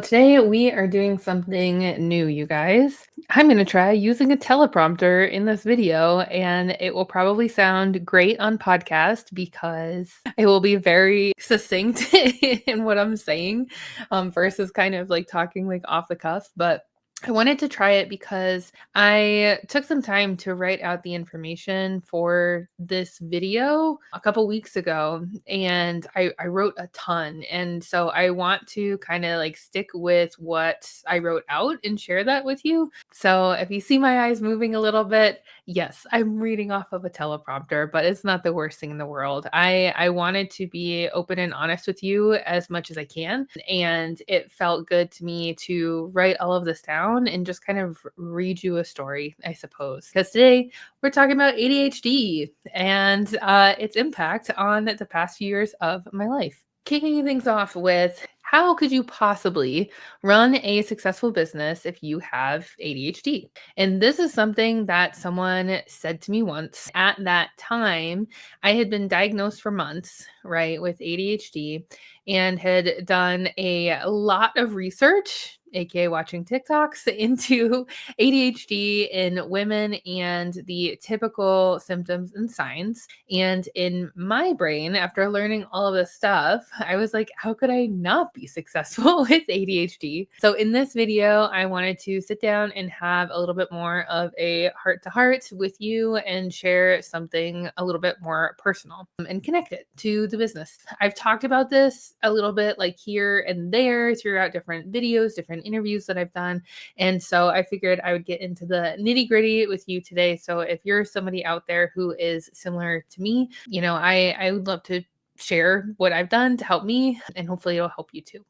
Today we are doing something new, you guys. I'm going to try using a teleprompter in this video, and it will probably sound great on podcast because it will be very succinct in what I'm saying, versus kind of like talking like off the cuff. But I wanted to try it because I took some time to write out the information for this video a couple weeks ago, and I wrote a ton. And so I want to kind of like stick with what I wrote out and share that with you. So if you see my eyes moving a little bit, yes, I'm reading off of a teleprompter, but it's not the worst thing in the world. I wanted to be open and honest with you as much as I can, and it felt good to me to write all of this down and just kind of read you a story, I suppose. Because today we're talking about ADHD and its impact on the past few years of my life. Kicking things off with, how could you possibly run a successful business if you have ADHD? And this is something that someone said to me once. At that time, I had been diagnosed for months, right, with ADHD and had done a lot of research, aka watching TikToks, into ADHD in women and the typical symptoms and signs. And in my brain, after learning all of this stuff, I was like, how could I not be successful with ADHD? So in this video, I wanted to sit down and have a little bit more of a heart to heart with you and share something a little bit more personal and connect it to the business. I've talked about this a little bit like here and there throughout different videos, different interviews that I've done. And so I figured I would get into the nitty gritty with you today. So if you're somebody out there who is similar to me, I would love to share what I've done to help me, and hopefully it'll help you too.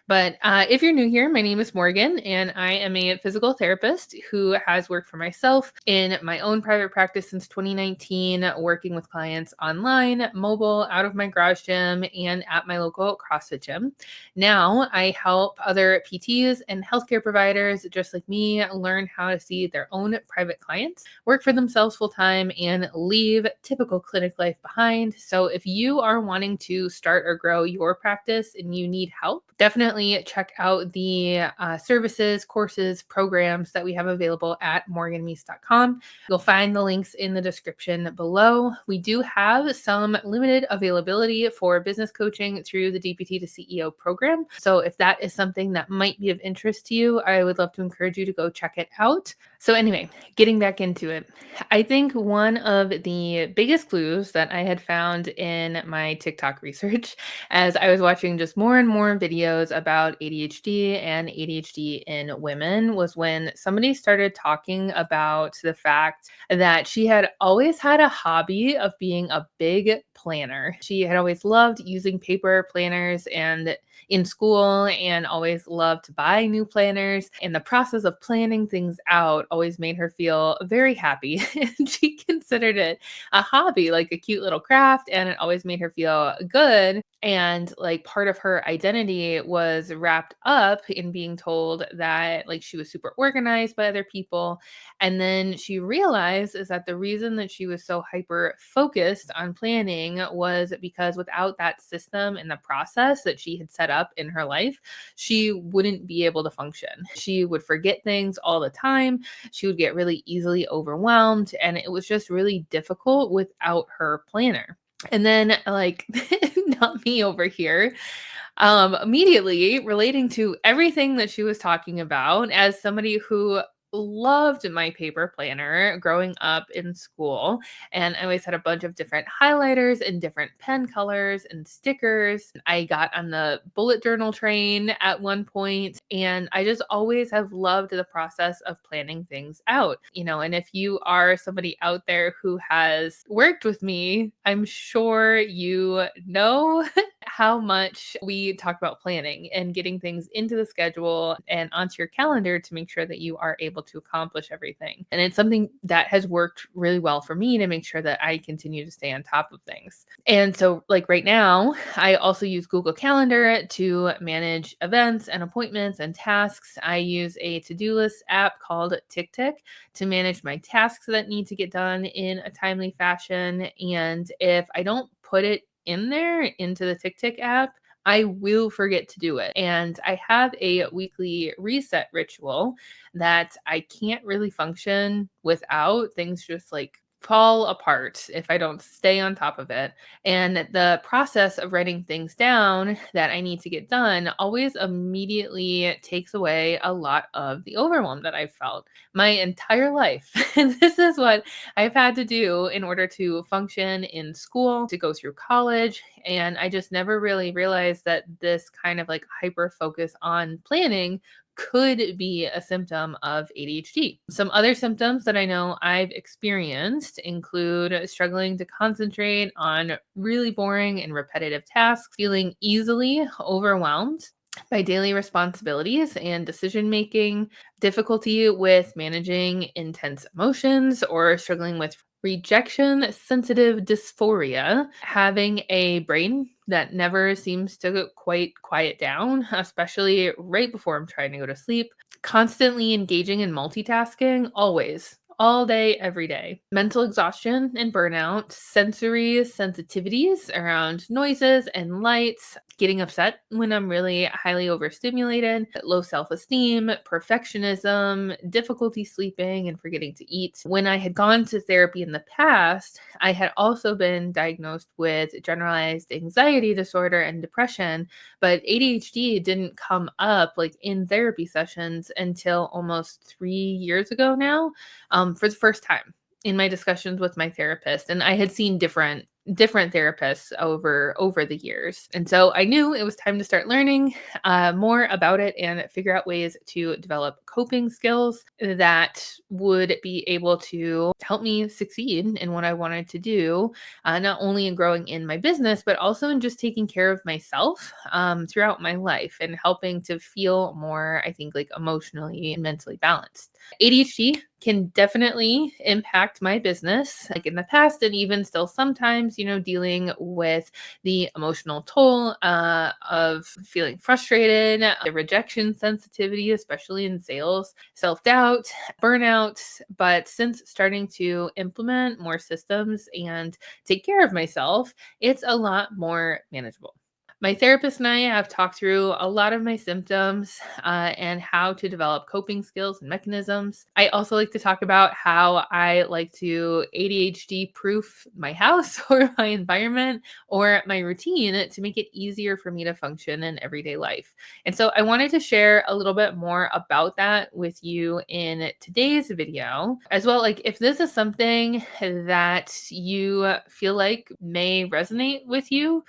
But if you're new here, my name is Morgan, and I am a physical therapist who has worked for myself in my own private practice since 2019, working with clients online, mobile, out of my garage gym, and at my local CrossFit gym. Now I help other PTs and healthcare providers just like me learn how to see their own private clients, work for themselves full time, and leave typical clinic life behind. So if you are wanting to start or grow your practice and you need help, definitely check out the services, courses, programs that we have available at morganmeese.com. You'll find the links in the description below. We do have some limited availability for business coaching through the DPT to CEO program. So if that is something that might be of interest to you, I would love to encourage you to go check it out. So anyway, getting back into it, I think one of the biggest clues that I had found in my TikTok research as I was watching just more and more videos about ADHD and ADHD in women was when somebody started talking about the fact that she had always had a hobby of being a big planner. She had always loved using paper planners and in school and always loved to buy new planners. And the process of planning things out always made her feel very happy. And she considered it a hobby, like a cute little craft, and it always made her feel good. And like part of her identity was wrapped up in being told that like she was super organized by other people. And then she realized is that the reason that she was so hyper focused on planning was because without that system and the process that she had set up in her life, she wouldn't be able to function. She would forget things all the time. She would get really easily overwhelmed. And it was just really difficult without her planner. And then, like, not me over here, immediately relating to everything that she was talking about as somebody who loved my paper planner growing up in school. And I always had a bunch of different highlighters and different pen colors and stickers. I got on the bullet journal train at one point, and I just always have loved the process of planning things out. And if you are somebody out there who has worked with me, I'm sure you know how much we talk about planning and getting things into the schedule and onto your calendar to make sure that you are able to accomplish everything. And it's something that has worked really well for me to make sure that I continue to stay on top of things. And so like right now, I also use Google Calendar to manage events and appointments and tasks. I use a to-do list app called TickTick to manage my tasks that need to get done in a timely fashion. And if I don't put it in there into the TickTick app, I will forget to do it. And I have a weekly reset ritual that I can't really function without. Things just like fall apart if I don't stay on top of it. And the process of writing things down that I need to get done always immediately takes away a lot of the overwhelm that I've felt my entire life. And this is what I've had to do in order to function in school, to go through college. And I just never really realized that this kind of like hyper focus on planning could be a symptom of ADHD. Some other symptoms that I know I've experienced include struggling to concentrate on really boring and repetitive tasks, feeling easily overwhelmed by daily responsibilities and decision making, difficulty with managing intense emotions, or struggling with rejection sensitive dysphoria, having a brain that never seems to quite quiet down, especially right before I'm trying to go to sleep, constantly engaging in multitasking, always. All day, every day. Mental exhaustion and burnout, sensory sensitivities around noises and lights, getting upset when I'm really highly overstimulated, low self esteem, perfectionism, difficulty sleeping, and forgetting to eat. When I had gone to therapy in the past, I had also been diagnosed with generalized anxiety disorder and depression, but ADHD didn't come up like in therapy sessions until almost 3 years ago now, for the first time in my discussions with my therapist. And I had seen different therapists over the years, and so I knew it was time to start learning more about it and figure out ways to develop coping skills that would be able to help me succeed in what I wanted to do, not only in growing in my business but also in just taking care of myself throughout my life and helping to feel more, I think, like emotionally and mentally balanced. ADHD can definitely impact my business, like in the past, and even still sometimes, dealing with the emotional toll of feeling frustrated, the rejection sensitivity, especially in sales, self doubt, burnout. But since starting to implement more systems and take care of myself, it's a lot more manageable. My therapist and I have talked through a lot of my symptoms and how to develop coping skills and mechanisms. I also like to talk about how I like to ADHD proof my house or my environment or my routine to make it easier for me to function in everyday life. And so I wanted to share a little bit more about that with you in today's video as well. Like, if this is something that you feel like may resonate with you,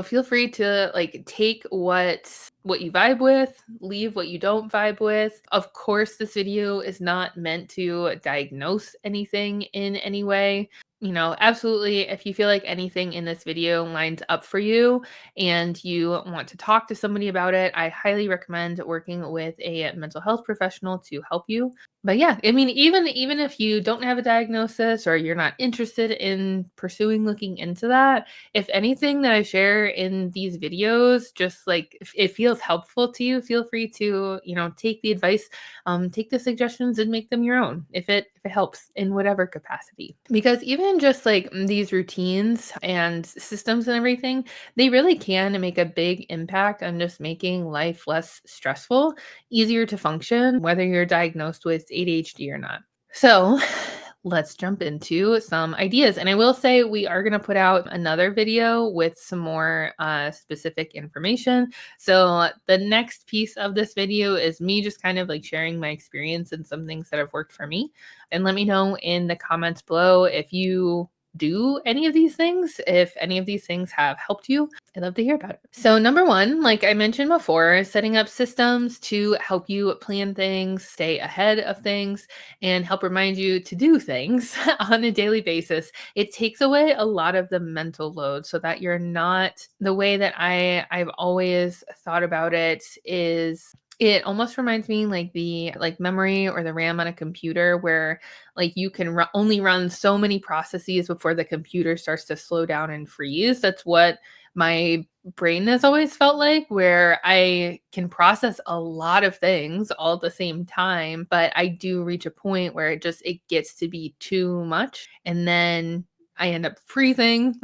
feel free to like take what you vibe with, leave what you don't vibe with. Of course, this video is not meant to diagnose anything in any way. Absolutely, if you feel like anything in this video lines up for you and you want to talk to somebody about it, I highly recommend working with a mental health professional to help you. But yeah, I mean, even if you don't have a diagnosis or you're not interested in pursuing looking into that, if anything that I share in these videos just like if it feels helpful to you, feel free to, take the advice, take the suggestions and make them your own if it helps in whatever capacity. Because even just like these routines and systems and everything, they really can make a big impact on just making life less stressful, easier to function, whether you're diagnosed with ADHD or not. So, let's jump into some ideas. And I will say we are going to put out another video with some more specific information. So the next piece of this video is me just kind of like sharing my experience and some things that have worked for me. And let me know in the comments below if you do any of these things, if any of these things have helped you. I'd love to hear about it. So number one, like I mentioned before, setting up systems to help you plan things, stay ahead of things, and help remind you to do things on a daily basis. It takes away a lot of the mental load so that you're not the way that I've always thought about it is it almost reminds me like the like memory or the RAM on a computer where like you can only run so many processes before the computer starts to slow down and freeze. That's what my brain has always felt like, where I can process a lot of things all at the same time, but I do reach a point where it gets to be too much, and then I end up freezing.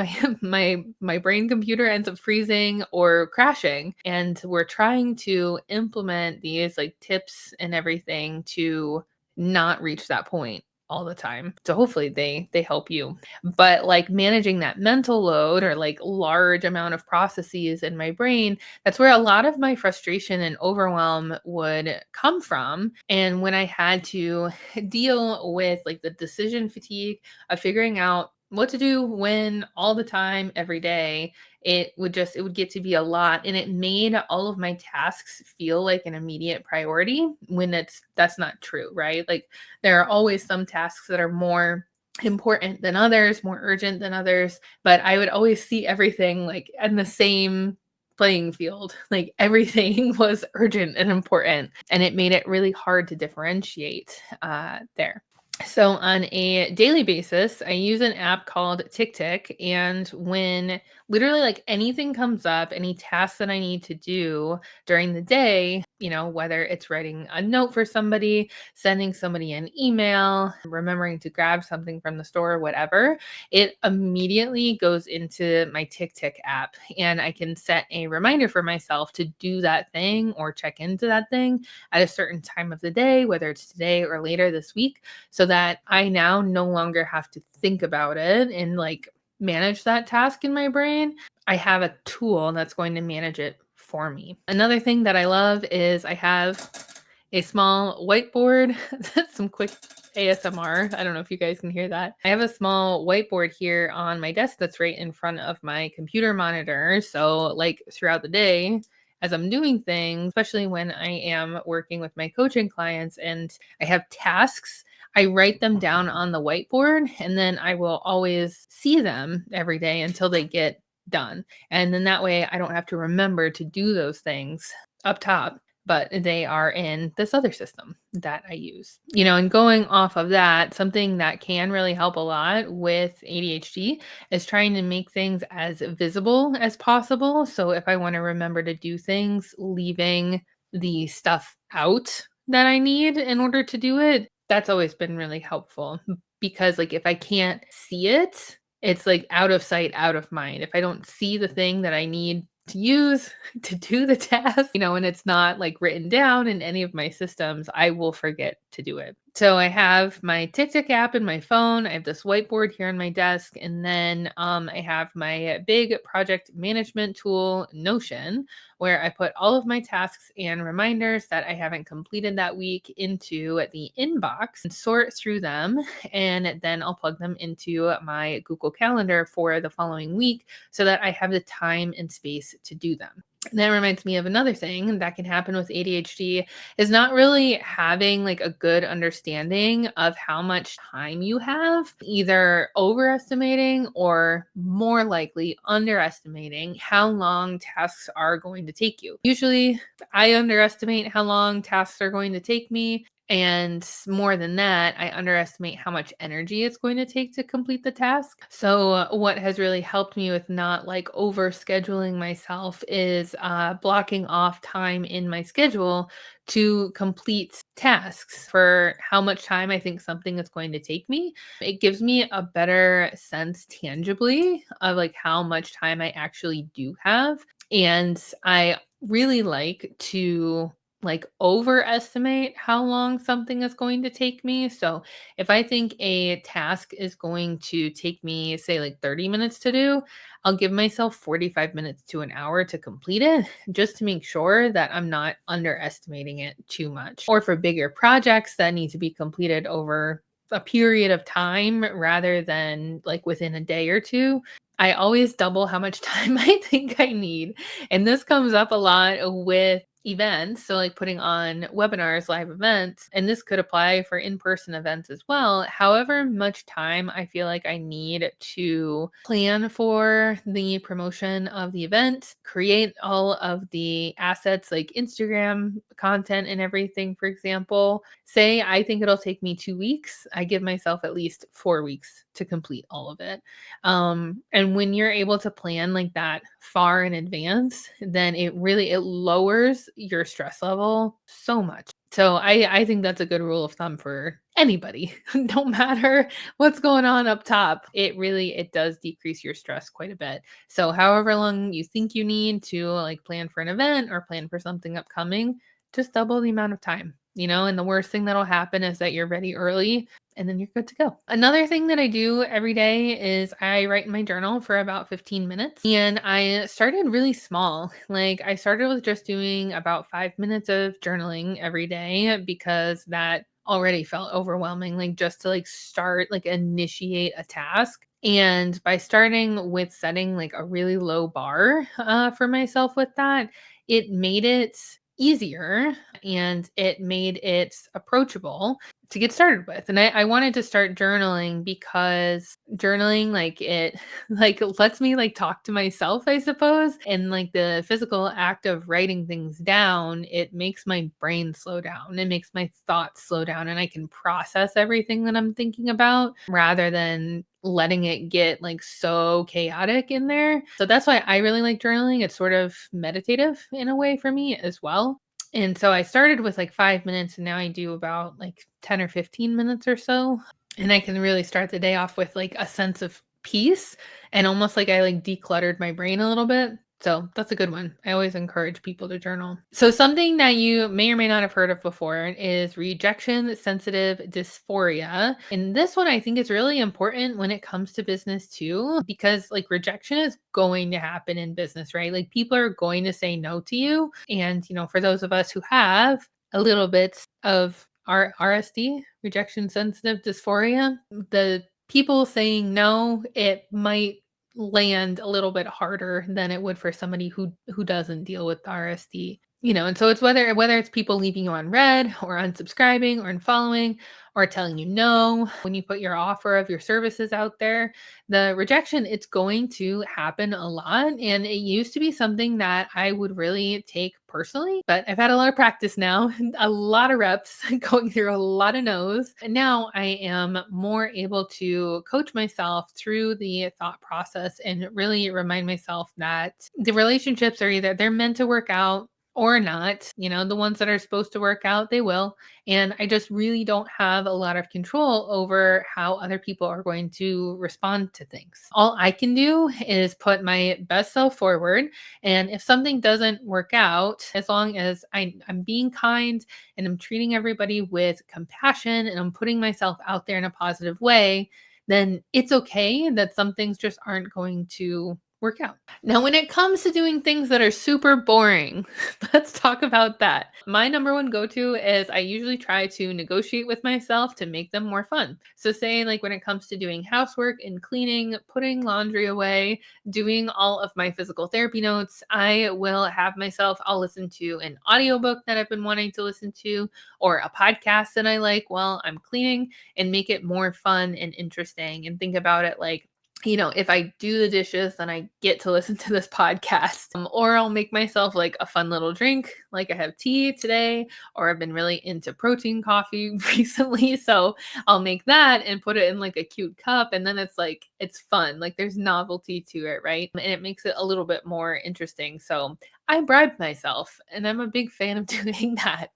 My brain computer ends up freezing or crashing. And we're trying to implement these like tips and everything to not reach that point all the time. So hopefully they help you. But like managing that mental load or like large amount of processes in my brain, that's where a lot of my frustration and overwhelm would come from. And when I had to deal with like the decision fatigue of figuring out what to do when all the time every day, it would get to be a lot, and it made all of my tasks feel like an immediate priority when that's not true, right? Like there are always some tasks that are more important than others, more urgent than others, but I would always see everything like in the same playing field. Like everything was urgent and important, and it made it really hard to differentiate there. So on a daily basis, I use an app called TickTick, and when literally like anything comes up, any task that I need to do during the day, whether it's writing a note for somebody, sending somebody an email, remembering to grab something from the store, whatever, it immediately goes into my TickTick app, and I can set a reminder for myself to do that thing or check into that thing at a certain time of the day, whether it's today or later this week, so that I now no longer have to think about it and like manage that task in my brain. I have a tool that's going to manage it for me. Another thing that I love is I have a small whiteboard. That's some quick ASMR. I don't know if you guys can hear that. I have a small whiteboard here on my desk that's right in front of my computer monitor. So, like throughout the day, as I'm doing things, especially when I am working with my coaching clients and I have tasks, I write them down on the whiteboard, and then I will always see them every day until they get done. And then that way I don't have to remember to do those things up top, but they are in this other system that I use. And going off of that, something that can really help a lot with ADHD is trying to make things as visible as possible. So if I want to remember to do things, leaving the stuff out that I need in order to do it, that's always been really helpful because like if I can't see it, it's like out of sight, out of mind. If I don't see the thing that I need to use to do the task, and it's not like written down in any of my systems, I will forget to do it. So I have my TickTick app in my phone. I have this whiteboard here on my desk, and then I have my big project management tool, Notion, where I put all of my tasks and reminders that I haven't completed that week into the inbox and sort through them. And then I'll plug them into my Google Calendar for the following week so that I have the time and space to do them. And that reminds me of another thing that can happen with ADHD is not really having like a good understanding of how much time you have, either overestimating or more likely underestimating how long tasks are going to take you. Usually I underestimate how long tasks are going to take me. And more than that, I underestimate how much energy it's going to take to complete the task. So, what has really helped me with not like over scheduling myself is blocking off time in my schedule to complete tasks for how much time I think something is going to take me. It gives me a better sense tangibly of like how much time I actually do have. And I really like to like overestimate how long something is going to take me. So if I think a task is going to take me, say, like 30 minutes to do, I'll give myself 45 minutes to an hour to complete it just to make sure that I'm not underestimating it too much. Or for bigger projects that need to be completed over a period of time rather than like within a day or two, I always double how much time I think I need. And this comes up a lot with events. So, like putting on webinars, live events, and this could apply for in person events as well. However much time I feel like I need to plan for the promotion of the event, create all of the assets like Instagram content and everything, for example. Say I think it'll take me 2 weeks, I give myself at least 4 weeks to complete all of it. And when you're able to plan like that far in advance, then it lowers your stress level so much. So I think that's a good rule of thumb for anybody, no matter what's going on up top, it does decrease your stress quite a bit. So however long you think you need to like plan for an event or plan for something upcoming, just double the amount of time, and the worst thing that'll happen is that you're ready early and then you're good to go. Another thing that I do every day is I write in my journal for about 15 minutes. And I started really small. Like I started with just doing about 5 minutes of journaling every day because that already felt overwhelming, like just to like start, like initiate a task. And by starting with setting like a really low bar for myself with that, it made it easier and it made it approachable to get started with. And I wanted to start journaling because journaling, like it like lets me like talk to myself, I suppose. And like the physical act of writing things down, it makes my brain slow down. It makes my thoughts slow down and I can process everything that I'm thinking about rather than letting it get like so chaotic in there. So that's why I really like journaling. It's sort of meditative in a way for me as well. And so I started with like 5 minutes and now I do about like 10 or 15 minutes or so. And I can really start the day off with like a sense of peace and almost like I like decluttered my brain a little bit. So that's a good one. I always encourage people to journal. So something that you may or may not have heard of before is rejection sensitive dysphoria. And this one I think is really important when it comes to business too, because like rejection is going to happen in business, right? Like people are going to say no to you. And, for those of us who have a little bit of RSD, rejection sensitive dysphoria, the people saying no, it might land a little bit harder than it would for somebody who doesn't deal with RSD. And so it's whether it's people leaving you on red or unsubscribing or unfollowing or telling you no when you put your offer of your services out there, the rejection, it's going to happen a lot. And it used to be something that I would really take personally, but I've had a lot of practice now, a lot of reps, going through a lot of no's. And now I am more able to coach myself through the thought process and really remind myself that the relationships are either they're meant to work out or not. The ones that are supposed to work out, they will. And I just really don't have a lot of control over how other people are going to respond to things. All I can do is put my best self forward. And if something doesn't work out, as long as I'm being kind and I'm treating everybody with compassion and I'm putting myself out there in a positive way, then it's okay that some things just aren't going to work out. Now, when it comes to doing things that are super boring, let's talk about that. My number one go to is I usually try to negotiate with myself to make them more fun. So, say, like when it comes to doing housework and cleaning, putting laundry away, doing all of my physical therapy notes, I will have myself, I'll listen to an audiobook that I've been wanting to listen to or a podcast that I like while I'm cleaning and make it more fun and interesting and think about it like, if I do the dishes, then I get to listen to this podcast. Or I'll make myself like a fun little drink, like I have tea today, or I've been really into protein coffee recently. So I'll make that and put it in like a cute cup. And then it's like, it's fun. Like there's novelty to it, right? And it makes it a little bit more interesting. So I bribe myself, and I'm a big fan of doing that.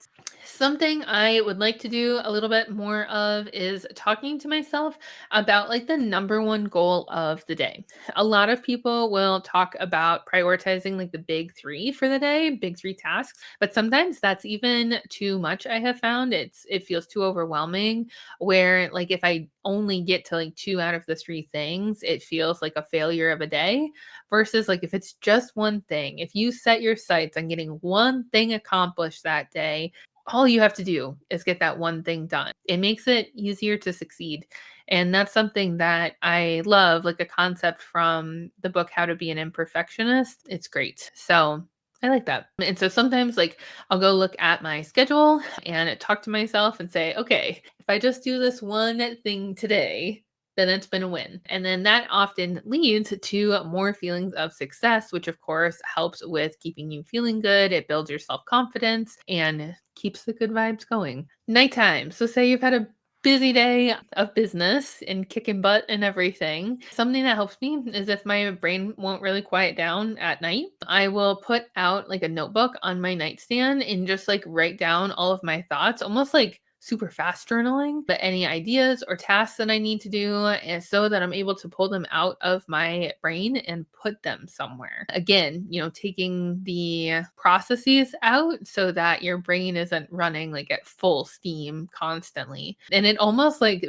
Something I would like to do a little bit more of is talking to myself about like the number one goal of the day. A lot of people will talk about prioritizing like the big three for the day, big three tasks, but sometimes that's even too much. I have found it feels too overwhelming where like if I only get to like two out of the three things, it feels like a failure of a day versus like if it's just one thing, if you set your sights on getting one thing accomplished that day, all you have to do is get that one thing done. It makes it easier to succeed. And that's something that I love, like a concept from the book, How to Be an Imperfectionist. It's great. So I like that. And so sometimes, like, I'll go look at my schedule and talk to myself and say, okay, if I just do this one thing today, then it's been a win. And then that often leads to more feelings of success, which of course helps with keeping you feeling good. It builds your self confidence and keeps the good vibes going. Nighttime. So, say you've had a busy day of business and kicking butt and everything. Something that helps me is if my brain won't really quiet down at night, I will put out like a notebook on my nightstand and just like write down all of my thoughts, almost like super fast journaling, but any ideas or tasks that I need to do, and so that I'm able to pull them out of my brain and put them somewhere. Again, taking the processes out so that your brain isn't running like at full steam constantly. And it almost like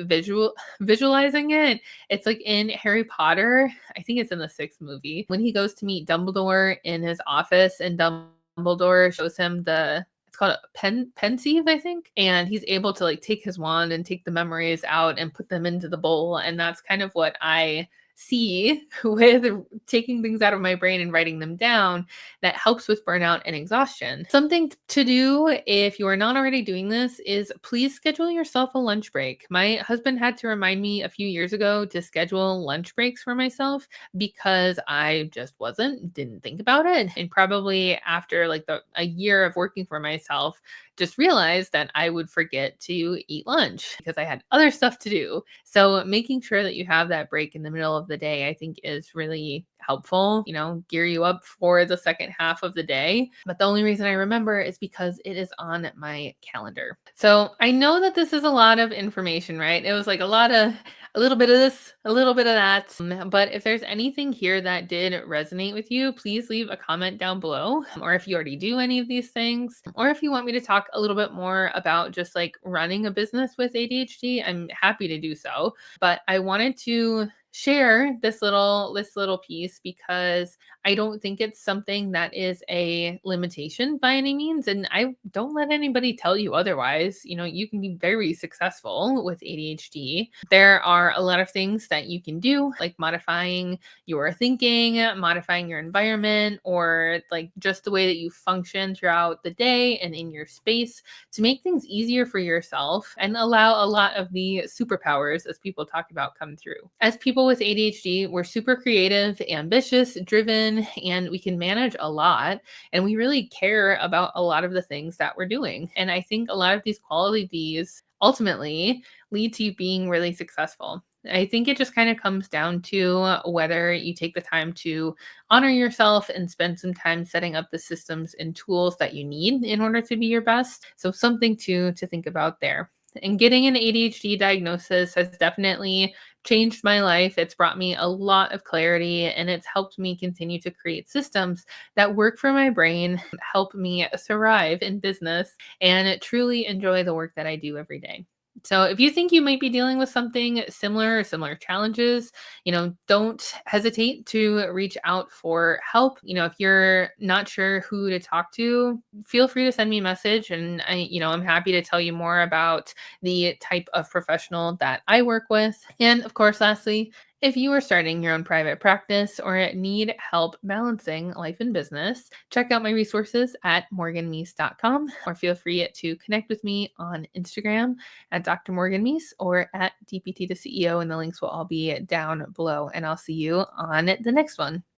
visualizing it. It's like in Harry Potter, I think it's in the sixth movie, when he goes to meet Dumbledore in his office and Dumbledore shows him it's called a pensieve, I think. And he's able to like take his wand and take the memories out and put them into the bowl. And that's kind of what I see with taking things out of my brain and writing them down that helps with burnout and exhaustion. Something to do if you are not already doing this is please schedule yourself a lunch break. My husband had to remind me a few years ago to schedule lunch breaks for myself because I just didn't think about it. And probably after like a year of working for myself, just realized that I would forget to eat lunch because I had other stuff to do. So making sure that you have that break in the middle of the day, I think is really helpful, gear you up for the second half of the day. But the only reason I remember is because it is on my calendar. So I know that this is a lot of information, right? It was like a little bit of this, a little bit of that. But if there's anything here that did resonate with you, please leave a comment down below. Or if you already do any of these things, or if you want me to talk a little bit more about just like running a business with ADHD, I'm happy to do so. But I wanted to share this little piece because I don't think it's something that is a limitation by any means, and I don't let anybody tell you otherwise. You can be very successful with ADHD. There are a lot of things that you can do, like modifying your thinking, modifying your environment, or like just the way that you function throughout the day and in your space to make things easier for yourself and allow a lot of the superpowers, as people talk about, come through. As people with ADHD, we're super creative, ambitious, driven, and we can manage a lot. And we really care about a lot of the things that we're doing. And I think a lot of these qualities ultimately lead to you being really successful. I think it just kind of comes down to whether you take the time to honor yourself and spend some time setting up the systems and tools that you need in order to be your best. So something to think about there. And getting an ADHD diagnosis has definitely changed my life. It's brought me a lot of clarity and it's helped me continue to create systems that work for my brain, help me thrive in business, and truly enjoy the work that I do every day. So if you think you might be dealing with something similar or similar challenges, don't hesitate to reach out for help. If you're not sure who to talk to, feel free to send me a message and I'm happy to tell you more about the type of professional that I work with. And of course, lastly, if you are starting your own private practice or need help balancing life and business, check out my resources at morganmeese.com or feel free to connect with me on Instagram at Dr. Morgan Meese or at DPT to CEO, and the links will all be down below. And I'll see you on the next one.